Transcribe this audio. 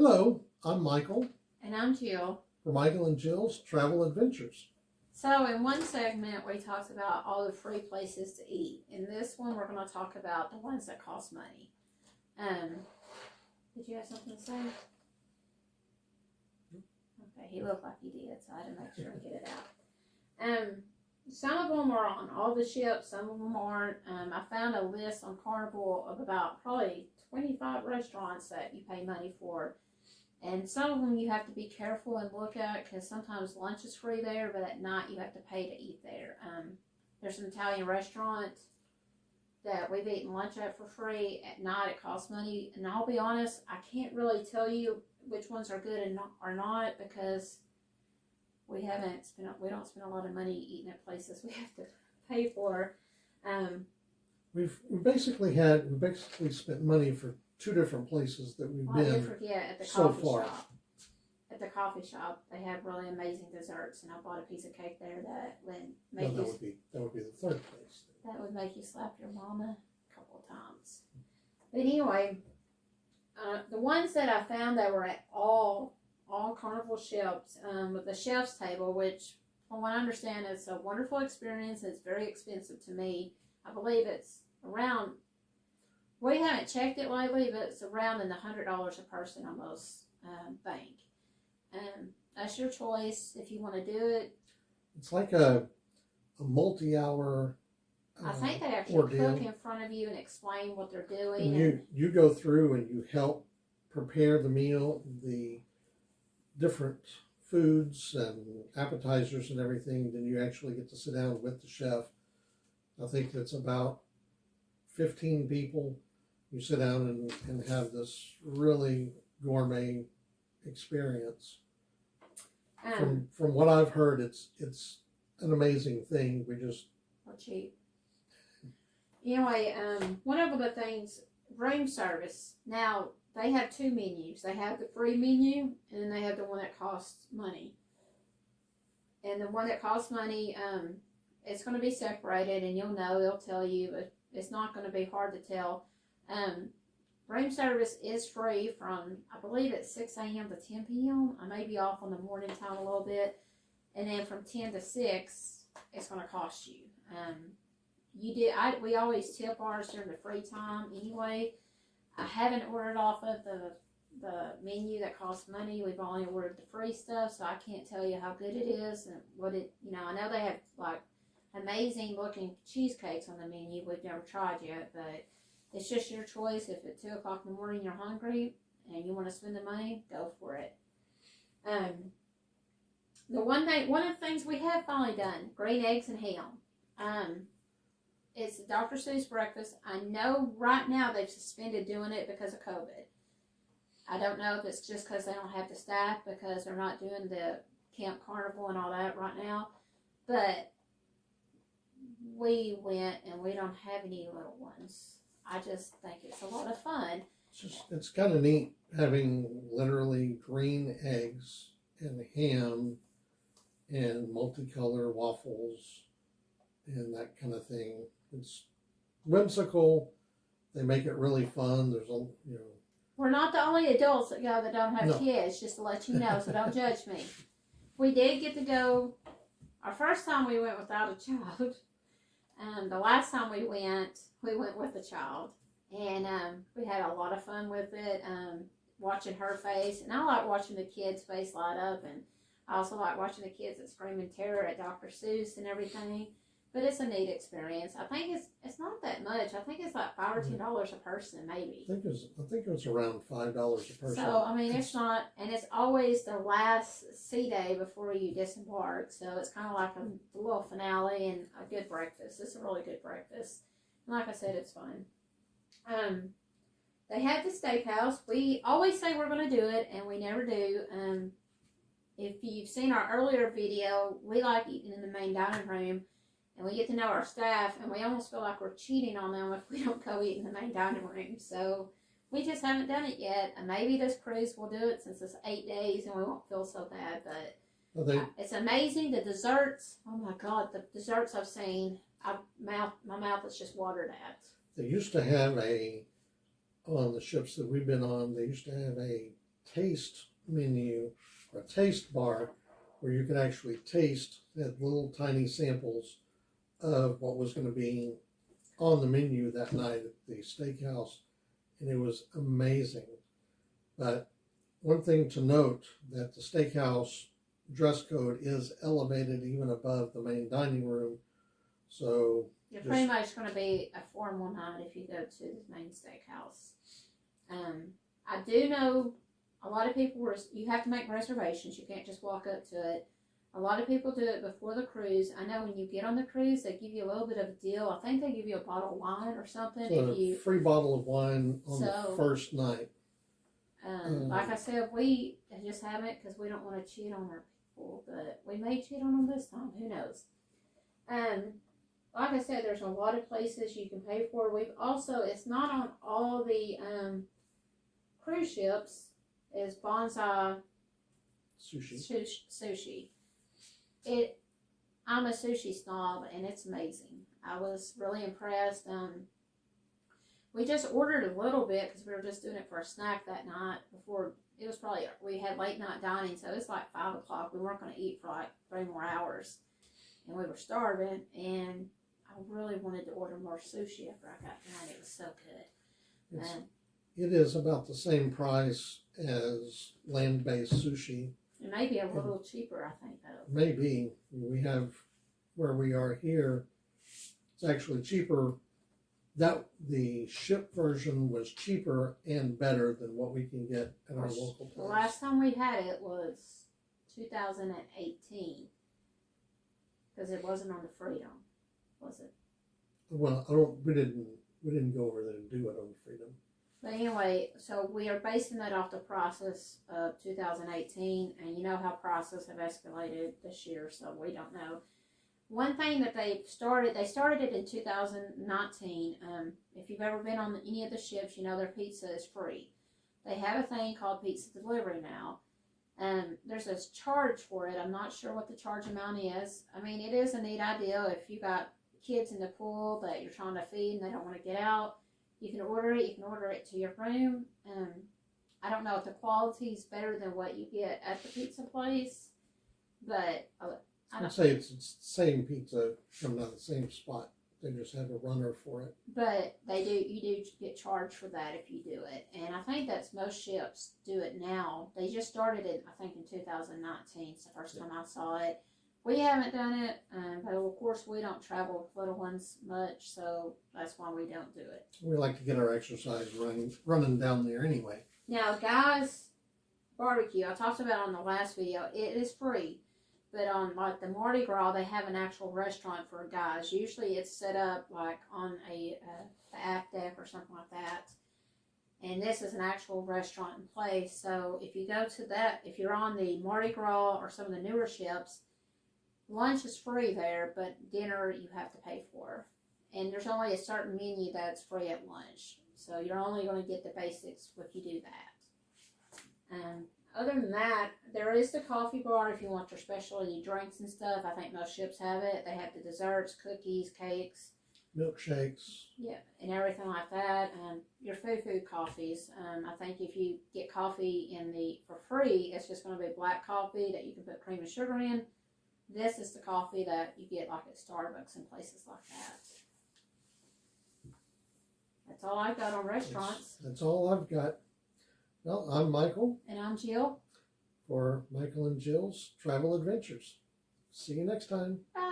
Hello, I'm Michael And I'm Jill. for Michael and Jill's Travel Adventures. So in one segment we talked about all the free places to eat. In this one we're going to talk about the ones that cost money. Did you have something to say? Okay, he looked like he did, so I had to make sure and get it out. Some of them are on all the ships, some of them aren't. I found a list on Carnival of about probably 25 restaurants that you pay money for. And some of them you have to be careful and look at because sometimes lunch is free there, but at night you have to pay to eat there. There's an Italian restaurant that we've eaten lunch at for free. At night it costs money. And I'll be honest, I can't really tell you which ones are good and are not because we don't spend a lot of money eating at places we have to pay for. We basically spent money for two different places that we've I did been forget at the so coffee far. shop. At the coffee shop, they have really amazing desserts, and I bought a piece of cake there that would make that would be the third place. that would make you slap your mama a couple of times. But anyway, the ones that I found that were at all Carnival ships, with the chef's table, which from what I understand is a wonderful experience. It's very expensive to me. I believe it's around. We haven't checked it lately, but it's around in the $100 a person almost. Think. That's your choice if you want to do it. It's like a multi-hour. I think they actually ordeal. cook in front of you and explain what they're doing. And you go through and you help prepare the meal, the different foods and appetizers and everything. Then you actually get to sit down with the chef. I think it's about 15 people. You sit down and have this really gourmet experience. From what I've heard, it's an amazing thing. Or cheap. Anyway, one of the things, room service. Now, they have two menus. They have the free menu, and then they have the one that costs money. And the one that costs money, it's going to be separated, and you'll know, they'll tell you, but it's not going to be hard to tell. Room service is free from, I believe it's 6 a.m. to 10 p.m. I may be off on the morning time a little bit. And then from 10 to 6, it's going to cost you. We always tip ours during the free time anyway. I haven't ordered off of the menu that costs money. We've only ordered the free stuff, so I can't tell you how good it is and what it, I know they have like amazing looking cheesecakes on the menu we've never tried yet, but it's just your choice. If at 2 o'clock in the morning you're hungry and you want to spend the money, go for it. One of the things we have finally done, green eggs and ham. It's Dr. Seuss breakfast. I know right now they've suspended doing it because of COVID. I don't know if it's just because they don't have the staff because they're not doing the Camp Carnival and all that right now. But we went and we don't have any little ones. I just think it's a lot of fun. It's kind of neat having literally green eggs and ham and multicolor waffles and that kind of thing. It's whimsical. They make it really fun. We're not the only adults that go that don't have No. kids, just to let you know, so don't judge me. We did get to go. Our first time we went without a child. The last time we went with a child. And we had a lot of fun with it, watching her face. And I like watching the kids' face light up. And I also like watching the kids that scream in terror at Dr. Seuss and everything. But it's a neat experience. I think it's not that much. I think it's like $5 or $10 a person, maybe. I think it was around $5 a person. So I mean, it's not, and it's always the last sea day before you disembark. So it's kind of like a little finale and a good breakfast. It's a really good breakfast. And like I said, it's fun. They have the steakhouse. We always say we're going to do it, and we never do. If you've seen our earlier video, we like eating in the main dining room. And we get to know our staff, and we almost feel like we're cheating on them if we don't go eat in the main dining room. So we just haven't done it yet. And maybe this cruise will do it since it's 8 days, and we won't feel so bad. But it's amazing. The desserts, oh my God, the desserts I've seen, my mouth is just watered at. They used to have on the ships that we've been on, they used to have a taste menu or a taste bar where you could actually taste, had little tiny samples of what was going to be on the menu that night at the steakhouse, and it was amazing. But one thing to note, that the steakhouse dress code is elevated even above the main dining room, so You're pretty much going to be a formal night if you go to the main steakhouse. I do know a lot of people you have to make reservations. You can't just walk up to it. A lot of people do it before the cruise. I know when you get on the cruise, they give you a little bit of a deal. I think they give you a bottle of wine or something. so a free bottle of wine on the first night. Like I said, we just haven't, because we don't want to cheat on our people, but we may cheat on them this time. Who knows? Like I said, there's a lot of places you can pay for. We've also, it's not on all the cruise ships, is Bonsai Sushi. I'm a sushi snob, and it's amazing. I was really impressed. We just ordered a little bit because we were just doing it for a snack that night. Before it was probably, we had late night dining, so it's like 5 o'clock. We weren't going to eat for like 3 more hours, and we were starving. And I really wanted to order more sushi after I got done. It was so good. It is about the same price as land-based sushi. It may be a little cheaper, I think, though. Maybe. We have, where we are here, it's actually cheaper. The ship version was cheaper and better than what we can get at our local place. The last time we had it was 2018, because it wasn't on the Freedom, was it? Well, we didn't go over there and do it on the Freedom. But anyway, so we are basing that off the prices of 2018, and you know how prices have escalated this year, so we don't know. One thing that they started it in 2019. If you've ever been on any of the ships, you know their pizza is free. They have a thing called pizza delivery now. There's a charge for it. I'm not sure what the charge amount is. I mean, it is a neat idea if you got kids in the pool that you're trying to feed and they don't want to get out. You can order it. You can order it to your room. I don't know if the quality is better than what you get at the pizza place, but I'd say it's the same pizza coming out of the same spot. They just have a runner for it. But you do get charged for that if you do it. And I think that's most ships do it now. They just started it, I think, in 2019. It's the first time I saw it. We haven't done it, but of course we don't travel with little ones much, so that's why we don't do it. We like to get our exercise running down there anyway. Now, guys, barbecue, I talked about on the last video, it is free. But on like the Mardi Gras, they have an actual restaurant for guys. Usually it's set up like on the aft deck or something like that. And this is an actual restaurant in place. So if you go to that, if you're on the Mardi Gras or some of the newer ships, lunch is free there, but dinner you have to pay for. And there's only a certain menu that's free at lunch. So you're only going to get the basics if you do that. Other than that, there is the coffee bar if you want your specialty drinks and stuff. I think most ships have it. They have the desserts, cookies, cakes. Milkshakes. Yeah, and everything like that. Your food coffees. I think if you get coffee for free, it's just going to be black coffee that you can put cream and sugar in. This is the coffee that you get like at Starbucks and places like that. That's all I've got on restaurants. That's all I've got. Well, I'm Michael. And I'm Jill. For Michael and Jill's Travel Adventures. See you next time. Bye.